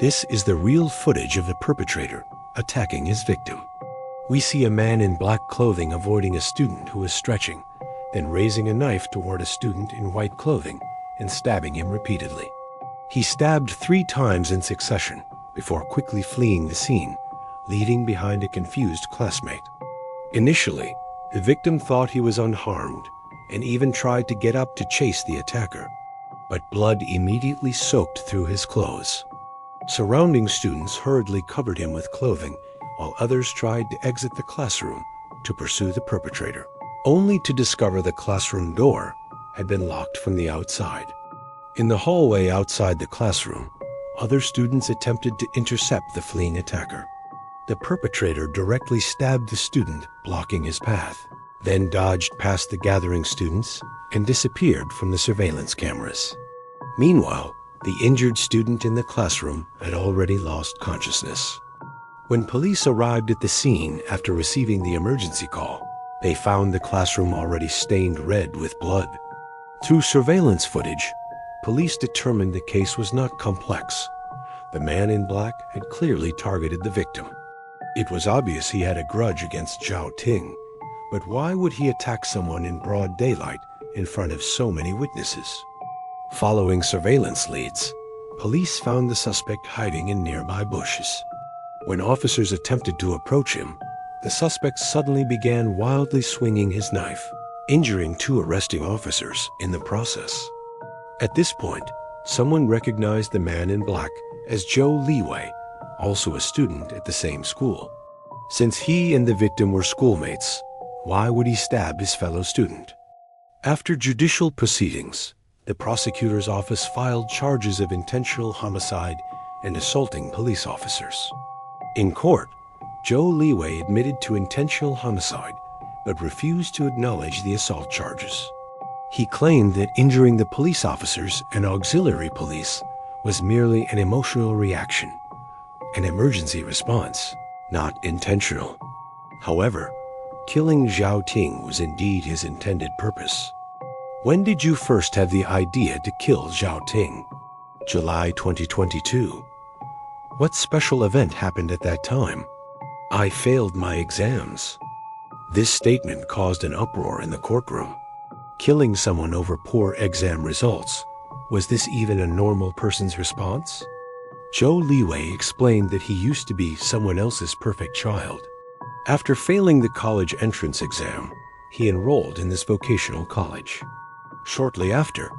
This is the real footage of the perpetrator attacking his victim. We see a man in black clothing avoiding a student who is stretching, then raising a knife toward a student in white clothing and stabbing him repeatedly. He stabbed 3 times in succession before quickly fleeing the scene, leaving behind a confused classmate. Initially, the victim thought he was unharmed and even tried to get up to chase the attacker, but blood immediately soaked through his clothes. Surrounding students hurriedly covered him with clothing, while others tried to exit the classroom to pursue the perpetrator, only to discover the classroom door had been locked from the outside. In the hallway outside the classroom, other students attempted to intercept the fleeing attacker. The perpetrator directly stabbed the student, blocking his path, then dodged past the gathering students and disappeared from the surveillance cameras. Meanwhile, the injured student in the classroom had already lost consciousness. When police arrived at the scene after receiving the emergency call, they found the classroom already stained red with blood. Through surveillance footage, police determined the case was not complex. The man in black had clearly targeted the victim. It was obvious he had a grudge against Zhao Ting, but why would he attack someone in broad daylight in front of so many witnesses? Following surveillance leads, police found the suspect hiding in nearby bushes. When officers attempted to approach him, the suspect suddenly began wildly swinging his knife, injuring 2 arresting officers in the process. At this point, someone recognized the man in black as Zhou Liwei, also a student at the same school. Since he and the victim were schoolmates, why would he stab his fellow student? After judicial proceedings, the prosecutor's office filed charges of intentional homicide and assaulting police officers. In court, Zhou Liwei admitted to intentional homicide, but refused to acknowledge the assault charges. He claimed that injuring the police officers and auxiliary police was merely an emotional reaction, an emergency response, not intentional. However, killing Zhao Ting was indeed his intended purpose. When did you first have the idea to kill Zhao Ting? July 2022. What special event happened at that time? I failed my exams. This statement caused an uproar in the courtroom. Killing someone over poor exam results, was this even a normal person's response? Zhou Liwei explained that he used to be someone else's perfect child. After failing the college entrance exam, he enrolled in this vocational college. Shortly after,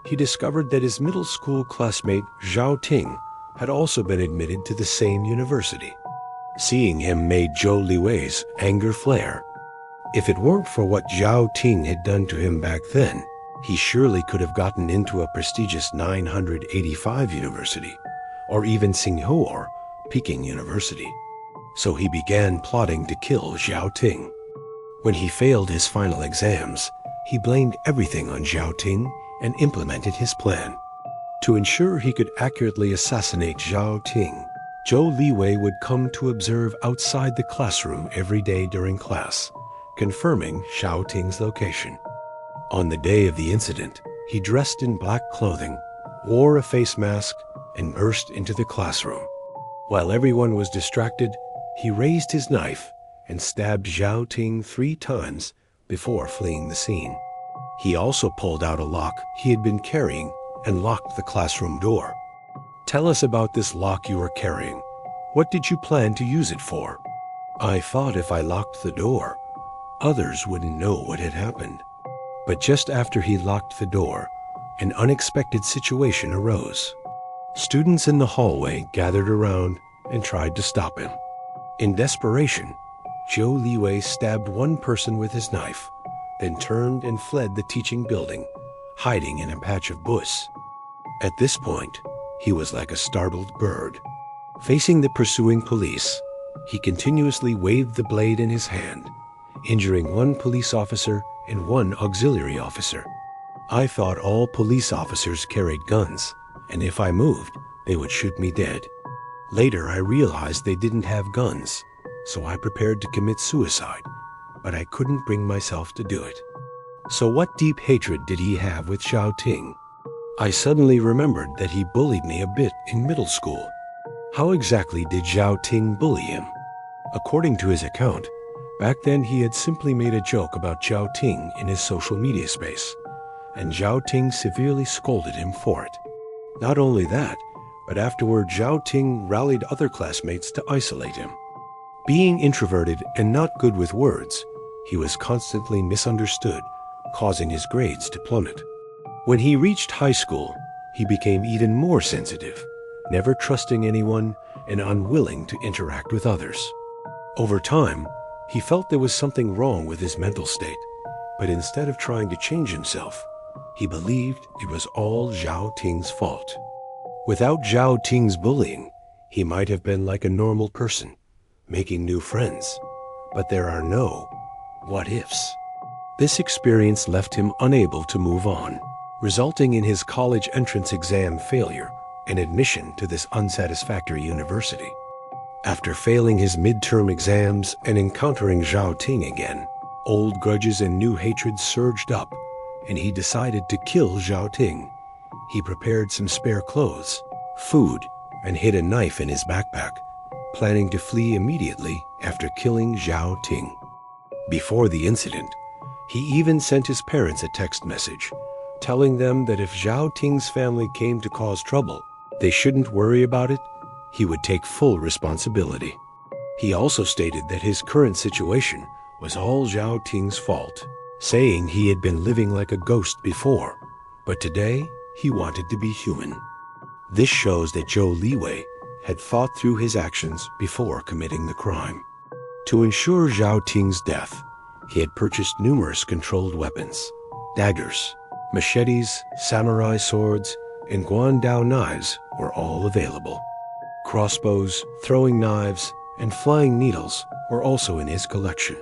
he discovered that his middle school classmate Zhao Ting had also been admitted to the same university. Seeing him made Zhou Liwei's anger flare. If it weren't for what Zhao Ting had done to him back then, he surely could have gotten into a prestigious 985 university, or even Tsinghua, Peking University. So he began plotting to kill Zhao Ting. When he failed his final exams, he blamed everything on Zhao Ting and implemented his plan. To ensure he could accurately assassinate Zhao Ting, Zhou Liwei would come to observe outside the classroom every day during class, confirming Zhao Ting's location. On the day of the incident, he dressed in black clothing, wore a face mask, and burst into the classroom. While everyone was distracted, he raised his knife and stabbed Zhao Ting 3 times before fleeing the scene. He also pulled out a lock he had been carrying and locked the classroom door. Tell us about this lock you were carrying. What did you plan to use it for? I thought if I locked the door, others wouldn't know what had happened. But just after he locked the door, an unexpected situation arose. Students in the hallway gathered around and tried to stop him. In desperation, Zhou Liwei stabbed one person with his knife, then turned and fled the teaching building, hiding in a patch of bush. At this point, he was like a startled bird. Facing the pursuing police, he continuously waved the blade in his hand, injuring 1 police officer and 1 auxiliary officer. I thought all police officers carried guns, and if I moved, they would shoot me dead. Later, I realized they didn't have guns, so I prepared to commit suicide, but I couldn't bring myself to do it. So what deep hatred did he have with Zhao Ting? I suddenly remembered that he bullied me a bit in middle school. How exactly did Zhao Ting bully him? According to his account, back then he had simply made a joke about Zhao Ting in his social media space, and Zhao Ting severely scolded him for it. Not only that, but afterward Zhao Ting rallied other classmates to isolate him. Being introverted and not good with words, he was constantly misunderstood, causing his grades to plummet. When he reached high school, he became even more sensitive, never trusting anyone and unwilling to interact with others. Over time, he felt there was something wrong with his mental state, but instead of trying to change himself, he believed it was all Zhao Ting's fault. Without Zhao Ting's bullying, he might have been like a normal person, making new friends. But there are no what ifs. This experience left him unable to move on, resulting in his college entrance exam failure and admission to this unsatisfactory university. After failing his midterm exams and encountering Zhao Ting again, old grudges and new hatred surged up, and he decided to kill Zhao Ting. He prepared some spare clothes, food, and hid a knife in his backpack, planning to flee immediately after killing Zhao Ting. Before the incident, he even sent his parents a text message, telling them that if Zhao Ting's family came to cause trouble, they shouldn't worry about it. He would take full responsibility. He also stated that his current situation was all Zhao Ting's fault, saying he had been living like a ghost before, but today he wanted to be human. This shows that Zhou Liwei had thought through his actions before committing the crime. To ensure Zhao Ting's death, he had purchased numerous controlled weapons. Daggers, machetes, samurai swords, and guandao knives were all available. Crossbows, throwing knives, and flying needles were also in his collection.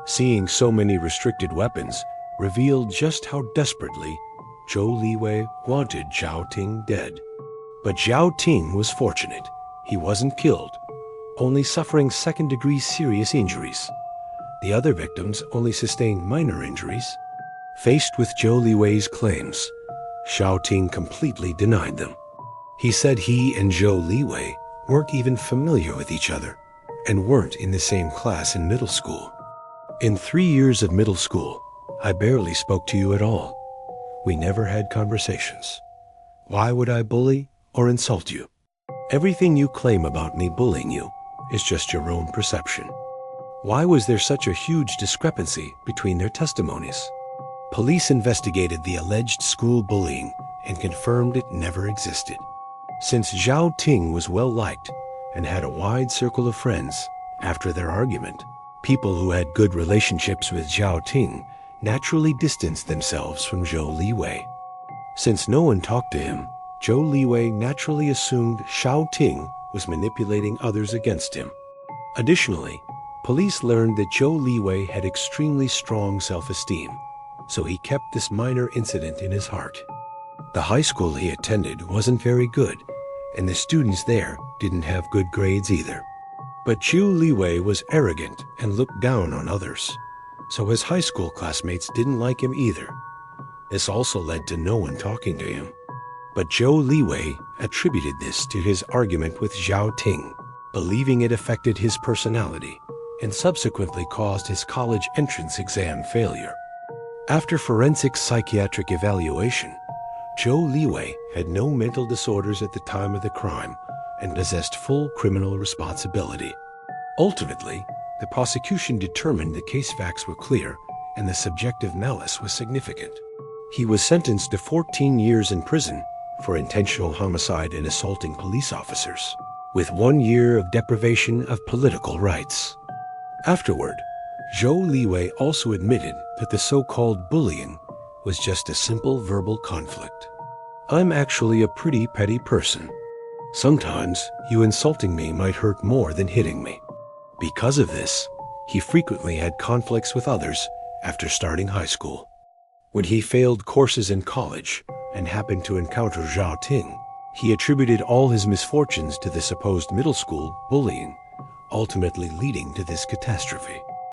Seeing so many restricted weapons revealed just how desperately Zhou Liwei wanted Zhao Ting dead. But Zhao Ting was fortunate. He wasn't killed, only suffering second-degree serious injuries. The other victims only sustained minor injuries. Faced with Zhou Liwei's claims, Zhao Ting completely denied them. He said he and Zhou Liwei weren't even familiar with each other and weren't in the same class in middle school. In 3 years of middle school, I barely spoke to you at all. We never had conversations. Why would I bully or insult you? Everything you claim about me bullying you is just your own perception. Why was there such a huge discrepancy between their testimonies? Police investigated the alleged school bullying and confirmed it never existed. Since Zhao Ting was well-liked and had a wide circle of friends, after their argument, people who had good relationships with Zhao Ting naturally distanced themselves from Zhou Liwei. Since no one talked to him, Zhou Liwei naturally assumed Zhao Ting was manipulating others against him. Additionally, police learned that Zhou Liwei had extremely strong self-esteem, so he kept this minor incident in his heart. The high school he attended wasn't very good, and the students there didn't have good grades either. But Zhou Liwei was arrogant and looked down on others, so his high school classmates didn't like him either. This also led to no one talking to him. But Zhou Liwei attributed this to his argument with Zhao Ting, believing it affected his personality and subsequently caused his college entrance exam failure. After forensic psychiatric evaluation, Zhou Liwei had no mental disorders at the time of the crime and possessed full criminal responsibility. Ultimately, the prosecution determined the case facts were clear and the subjective malice was significant. He was sentenced to 14 years in prison for intentional homicide and assaulting police officers, with 1 year of deprivation of political rights. Afterward, Zhou Liwei also admitted that the so-called bullying was just a simple verbal conflict. I'm actually a pretty petty person. Sometimes you insulting me might hurt more than hitting me. Because of this, he frequently had conflicts with others after starting high school. When he failed courses in college and happened to encounter Zhao Ting, he attributed all his misfortunes to the supposed middle school bullying, ultimately leading to this catastrophe.